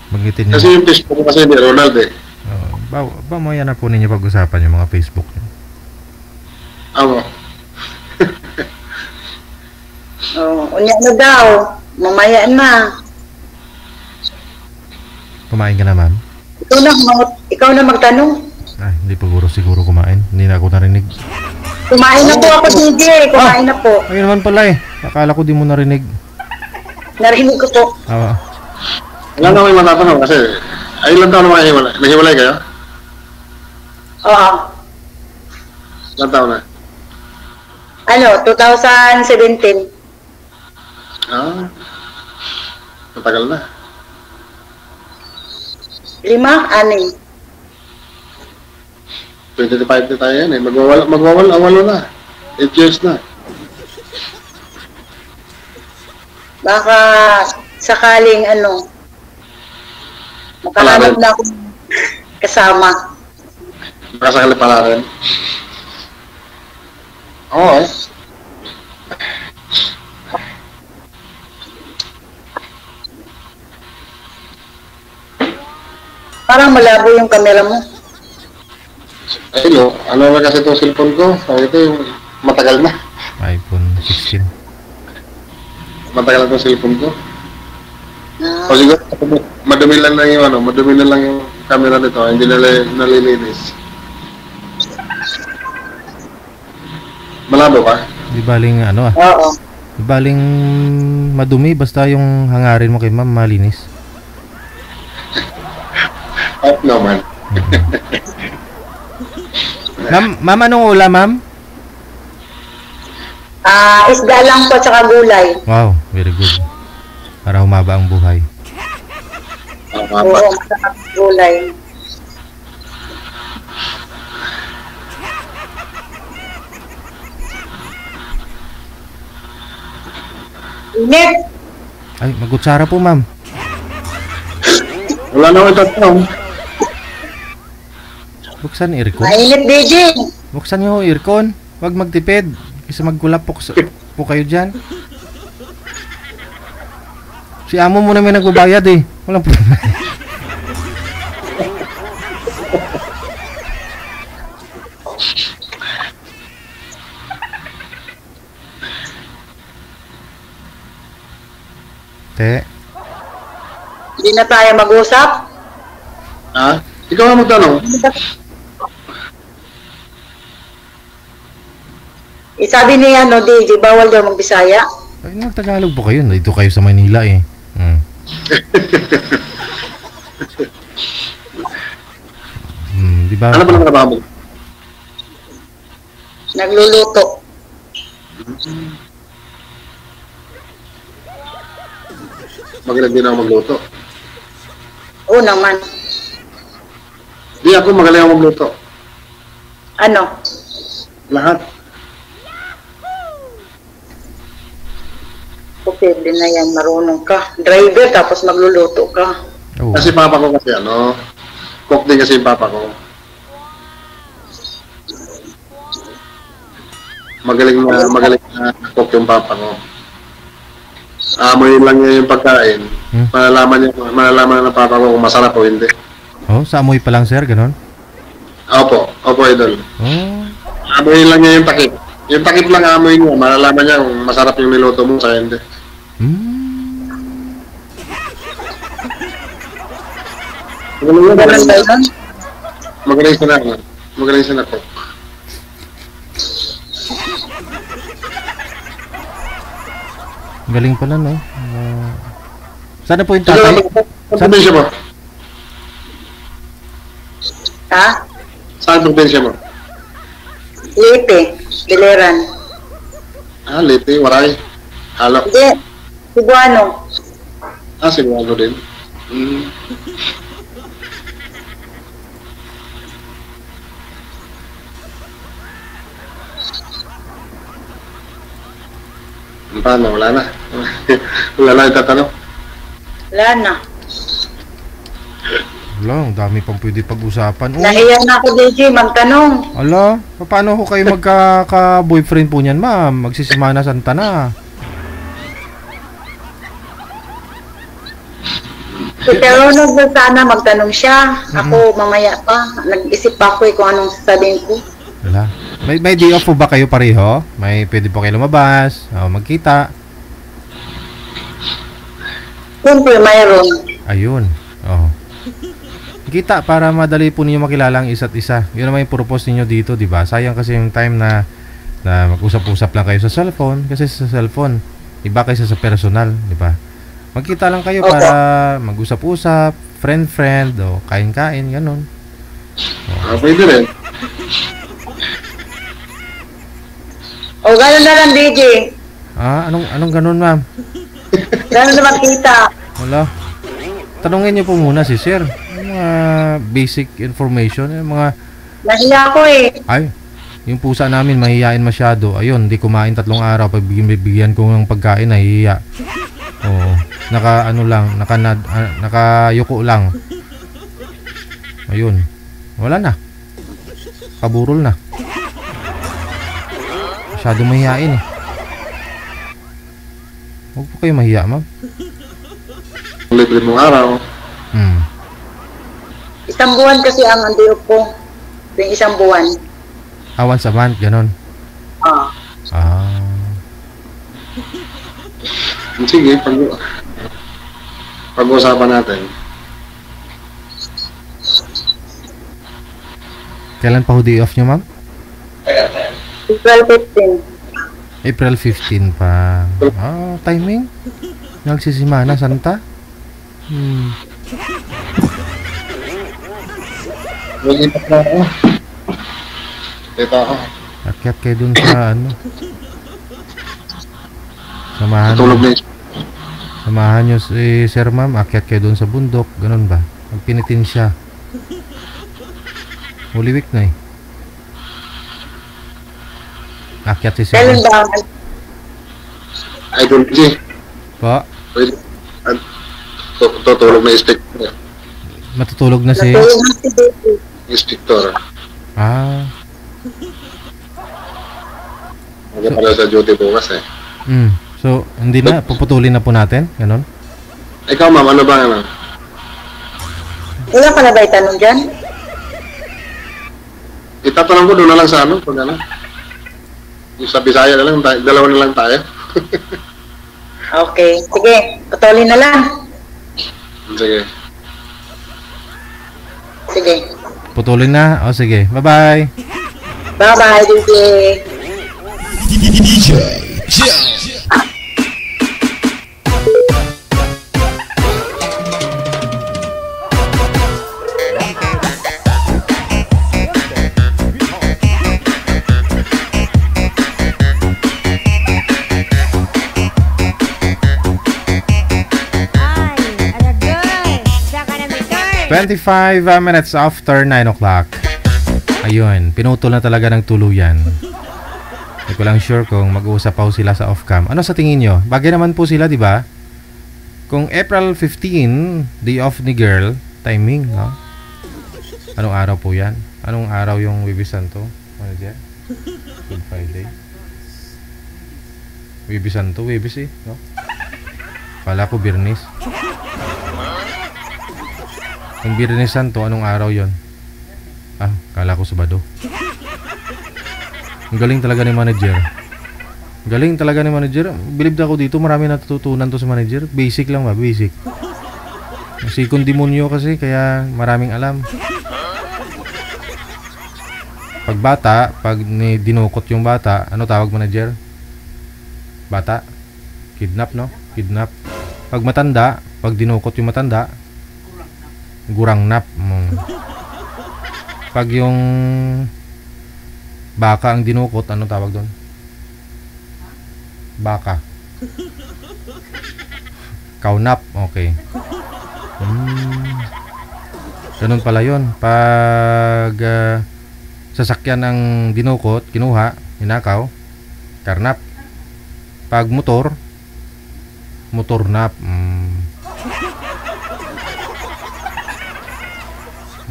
Banggitin niyo. Kasi yung Facebook ko kasi ni Ronald eh. Mamaya na po ninyo pag-usapan yung mga Facebook niyo. Amo. Unya na daw. Mamaya na. Kumain ka na, ma'am? Ikaw na magtanong. Ay, hindi pa siguro kumain. Hindi na ako narinig. Kumain na po ako, DJ. Kumain na po. Ayun naman pala eh. Akala ko di mo narinig. Narinig ko po. Wala na may matatanong kasi ay ilang taon naman nahiwalay kayo? Oo. Ilang taon na? 2017. Matagal na. 5, 6. 25 na tayo yan eh. Magwawal na. 8 years na. Baka sakaling makahanap na ako kasama. Baka sakali pala rin. Oo eh. Parang malabo yung camera mo. Ay no, ano na kasi itong cellphone ko? Ito yung matagal na. iPhone 16. Matagal na itong cellphone ko. O siguro, madumi na lang yung camera nito. Hindi nalilinis. Malabo ba? Di baling Oo. Di baling madumi. Basta yung hangarin mo kay ma'am malinis. No man. Ma'am, anong ulam, ma'am? Isda lang po tsaka gulay. Wow, very good. Para humaba ang buhay. Oo, masarap gulay. Init! Ay, magutsara po, ma'am. Wala na akong tatanong. Buksan aircon. Mainit, DJ. Buksan nyo aircon. Huwag magtipid. Kasi magkulap po kayo dyan. Si amo mo naman nagbabayad eh. Walang problema. Te. Hindi na tayo mag-usap. Ha? Ikaw ang magtanong. Sabi niya, DJ, bawal daw mag-Bisaya. Ay, nagtagalog po kayo. Dito kayo sa Manila eh. Di ba? Ano ba naman trabaho mo? Nagluluto. Magaling din ako magluto. Oo naman. Di ako magaling ako magluto. Ano? Lahat. Pwede na yan, marunong ka. Driver, tapos magluluto ka. Oh. Kasi papa ko kasi cook din kasi yung papa ko. Magaling na cook yung papa ko. Amoy lang niya yung pagkain. Malalaman ng papa ko kung masarap o hindi. Oh, sa amoy pa lang sir, ganon? Opo, idol. Oh. Amoy lang niya yung takip. Yung takip lang amoy niya, malalaman niya kung masarap yung niluto mo sa hindi. Ganun ba yun? Magaling siya na cook. Galing pala, no? Sana po yung tatay? Saan probinsya mo? Ha? Saan probinsya mo? Leyte, Biliran. Leyte, Waray. Halo. Hindi, Cebuano. Cebuano din. Paano? Wala na. Wala na yung tatanong. Wala na. Wala, ang dami pang pwede pag-usapan. Nahiyan na ako, DJ, magtanong. Ala, paano ho kayo magka-boyfriend po niyan, ma'am? Magsisimana Santa na. Pero nung sana magtanong siya, ako mamaya pa, nag-isip pa ako kung anong sasabihin ko. Wala. May day off po ba kayo pareho? May pwede po kayo lumabas, magkita? Siyempre, mayroon. Ayun. Oh. Kita para madali po ninyo makilala ang isa't isa. Yun naman yung purpose ninyo dito, di ba? Sayang kasi yung time na mag-usap-usap lang kayo sa cellphone. Kasi sa cellphone, iba kaysa sa personal, di ba? Magkita lang kayo para mag-usap-usap, friend-friend, o kain-kain, ganun. Pwede rin. Gano'n na lang, DJ. Anong ganun, ma'am? Gano'n na magkita. Wala. Tanungin niyo po muna si sir. Yung mga basic information, yung mga... Nahiya ako Ay, yung pusa namin mahihiyain masyado. Ayun, di kumain 3 araw. Pag bigyan ko ng pagkain, nahihiya. Oo. Nakayuko lang. Ayun. Wala na. Kaburol na. Masyado mahihain Huwag po kayo mahiya, ma'am. Libre mong araw. Isang buwan kasi ang andiyo ko. Yung isang buwan. Once a month, ganon. Sige, pag-usapan natin. Kailan pa ho day off nyo, ma'am? April 15. April 15 pa. Timing? Nagsisimana, Santa? Mag-ipat na ako. Ito ako. Akyat kayo dun sa Samahan nyo si Sir Ma'am. Akyat kayo dun sa bundok. Ganun ba? Magpinitin siya. Holy Week na Akyat si Sir Kailan ba? Idol G. Po? Tutulog na inspector. Matutulog na si... Inspector. Hindi pala sa duty bukas So, hindi na? Puputulin na po natin? Ganon? Ikaw, ma'am, ano ba Wala ka na ba itanong dyan? Itatanong ko doon na lang sa pag yung sa Bisaya na lang, dalawa na lang tayo. Okay, sige, patuloy na lang. Sige. Sige. Putulin na? O sige, bye-bye. Bye-bye, DJ. DJ Jel. 25 minutes after 9 o'clock. Ayun, pinutol na talaga ng tuluyan. Hindi ko lang sure kung mag-uusap pa sila sa off-cam. Ano sa tingin nyo? Bagay naman po sila, di ba? Kung April 15, day off ni girl, timing, no? Anong araw po yan? Anong araw yung Webis Santo? Ano dyan? Good Friday. Webis Santo, Webis no? Kala ko Birnis. Kung Birnis Santo, anong araw yon? Ah, kala ko Sabado. Ang galing talaga ni manager. Galing talaga ni manager. Believe ako dito, marami natututunan to sa manager. Basic lang ba? Basic. Sikong demonyo kasi, kaya maraming alam. Pag bata, pag dinukot yung bata, ano tawag manager? Bata? Kidnap, no? Kidnap. Pag matanda, pag dinukot yung matanda, gurangnap. Pag yung baka ang dinukot, ano tawag doon? Baka. Kaunap, okay. Ganun pala yun. Pag sasakyan ng dinukot, kinuha, hinakaw, karnap. Pag motor, motornap.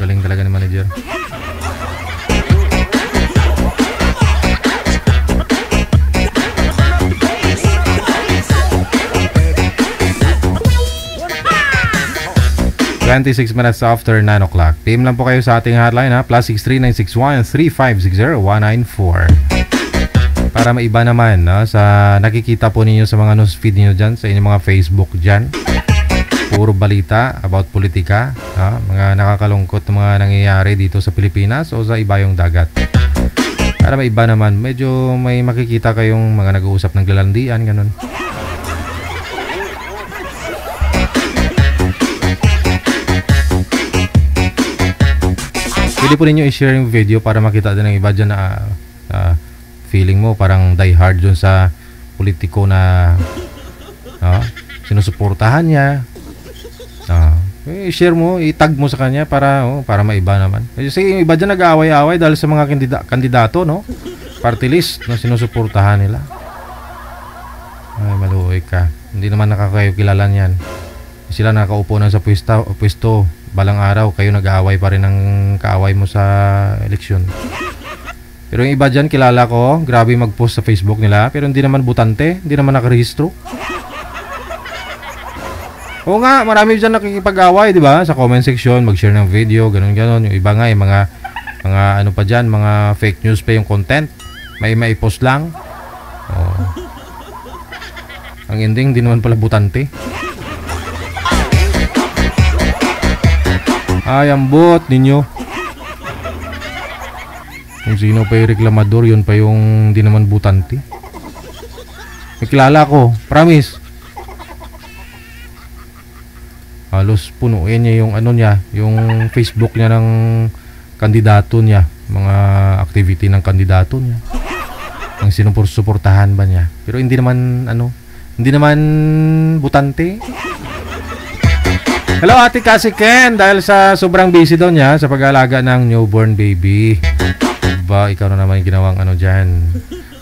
Galing talaga ni manager. ...26 minutes after 9 o'clock. PM lang po kayo sa ating hotline ha. +63961-3560194. Para maiba naman no? Sa nakikita po ninyo sa mga newsfeed ninyo dyan. Sa inyong mga Facebook dyan. Puro balita about politika. Mga nakakalungkot na mga nangyayari dito sa Pilipinas o sa ibayong dagat. Para maiba naman. Medyo may makikita kayong mga nag-uusap ng lalandian. Ganun. Pwede po ninyo i-share yung video para makita din ng iba dyan na feeling mo parang die hard dun sa politiko na sinusuportahan niya. I-share mo, i-tag mo sa kanya para maiba naman. Kasi yung iba dyan nag-aaway-aaway dahil sa mga kandidato, no? Party list na sinusuportahan nila. Ay, maluoy ka. Hindi naman nakakayo kilala niyan. Sila nakaupo na sa pwesto. Balang araw, kayo nag-aaway pa rin ng kaaway mo sa eleksyon. Pero yung iba dyan, kilala ko, grabe mag-post sa Facebook nila, pero hindi naman butante, hindi naman nakarehistro. Oo nga, marami dyan nakikipag-away, di ba? Sa comment section, mag-share ng video, ganun-ganun. Yung iba nga, yung mga ano pa dyan, mga fake news pa yung content. May post lang. Ang ending, hindi naman pala butante. Ay, ambot ninyo. Kung sino pa yung reklamador, yun pa yung di naman butante. May kilala ko, promise. Halos punuin niya yung ano niya, yung Facebook niya ng kandidato niya, mga activity ng kandidato niya. Ang sinusuportahan ba niya. Pero hindi naman hindi naman butante. Hello Ate Cassie Ken, dahil sa sobrang busy daw niya sa pag-aalaga ng newborn baby. Diba, ikaw na naman yung ginawang dyan.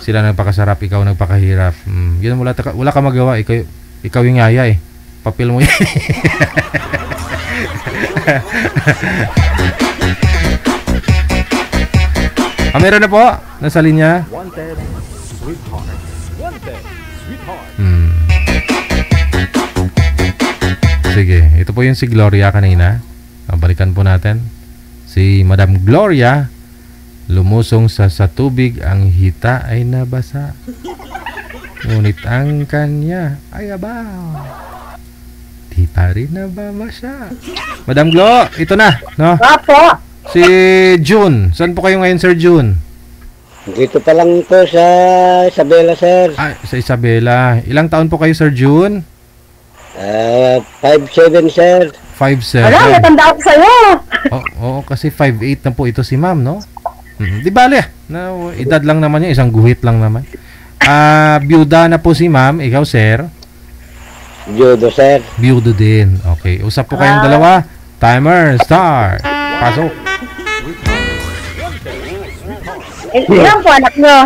Sila nagpakasarap, ikaw nagpakahirap. Yun, wala ka magawa, ikaw yung yaya papel mo yan. Meron na po, nasa linya. Wanted, sweetheart. Wanted, sweetheart. Sige, ito po yung si Gloria kanina. Balikan po natin. Si Madam Gloria, lumusong sa tubig, ang hita ay nabasa. Ngunit ang kanya ay abaw. Di pa rin nababasa. Madam Glo, ito na, no? Apo. Si June. Saan po kayo ngayon, Sir June? Dito pa lang po sa Isabela, sir. Ah, sa Isabela. Ilang taon po kayo, Sir June? 5'7", sir. 5'7". Wala, natanda ako sa'yo. Oo, kasi 5'8 na po ito si ma'am, no? Di bale, edad lang naman niya, isang guhit lang naman. Byuda na po si ma'am, ikaw, sir? Byudo, sir. Byudo din. Okay, usap po kayong dalawa. Timer, start. Pasok. Ilan po anak nyo?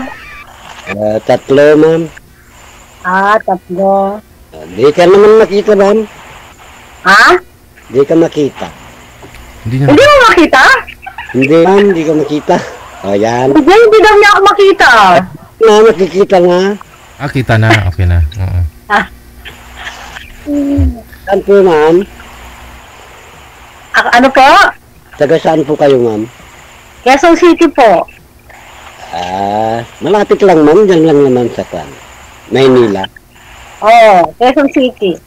Tatlo, ma'am. Tatlo. Di ka naman makita, ma'am. Ha? Di ka makita. Hindi Hindi mo makita? Hindi, ma'am. Di ka makita. O, yan. Hindi daw niya ako makita. Na, makikita nga. Kita na. Okay na. Oo. Saan po, ma'am? Ano po? Taga saan po kayo, ma'am? Quezon City po. Malapit lang, ma'am. Diyan lang naman sa kan. Maynila. Oo, Quezon City.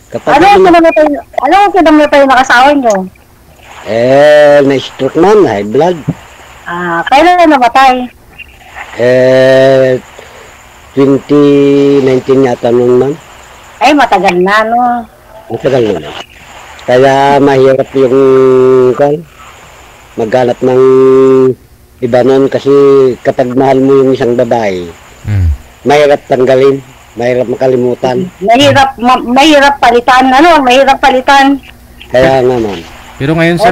Kapag Ano ang kinamatay ng asawa nyo? na-stroke, ma'am. High blood. Kailan na namatay? 2019 yata nun, ma'am. Ay, matagal na, no? Matagal na, ma'am. Kaya mahirap yung maghanap ng iba nun kasi kapag mahal mo yung isang babae, mahirap tanggalin, mahirap makalimutan. Mahirap palitan, mahirap palitan. Kaya nga, ma'am. Pero ngayon, sir,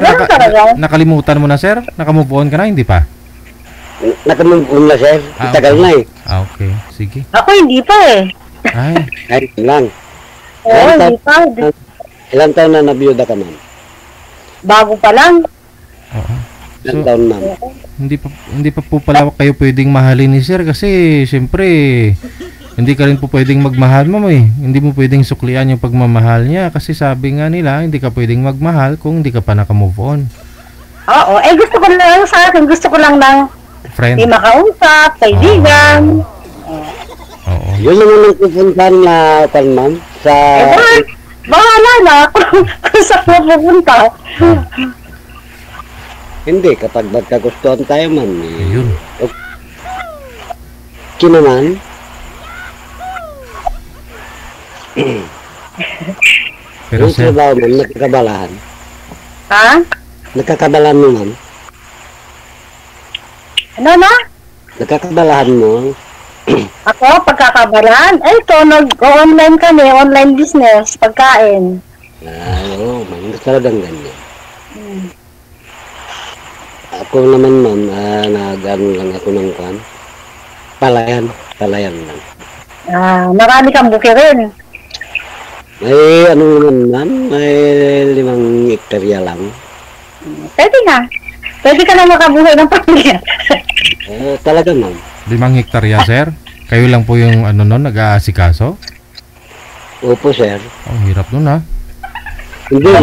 nakalimutan mo na, sir? Nakamove on ka na, hindi pa? Nakamove on na, sir. Tagal na eh. Okay. Sige. Ako hindi pa eh. Ay, lang. Oo, hindi pa. Ilang taon na nabiyuda ka, ma'am? Bago pa lang. Oo. Ilang taon, ma'am? Hindi pa po pala kayo pwedeng mahalin ni sir kasi siyempre hindi ka rin po pwedeng magmahal, ma'am eh. Hindi mo pwedeng suklian yung pagmamahal niya kasi sabi nga nila hindi ka pwedeng magmahal kung hindi ka pa nakamove on. Oo, gusto ko lang sa akin, gusto ko lang ng friend. Di makausap, kaibigan. Oo. Yun naman ang pupuntahan na ma'am sa... Bahala na kung saan pupunta. Hindi, kapag magkagustuhan tayo, ma'am. Yun. Kino naman? Pero yung sir... trabaho, ma'am, nakakabalahan. Ha? Nakakabalahan mo, ma'am? Ano na? Nakakabalahan mo? Ako, pagkakabalaan? Ito, nag-online kami, online business, pagkain. Oo, ma'am, talagang ganyan. Ako naman, ma'am, nag-ano lang ako ng kwan. Palayan lang. Marami kang bukirin. May ano naman, ma'am, may 5 hektarya lang. Pwede na. Pwede ka na makabuhay ng pamilya. Talaga, ma'am. 5 hektarya, sir? Kayo lang po yung nag-aasikaso? Opo, sir. Ang hirap nun, ha? Hindi,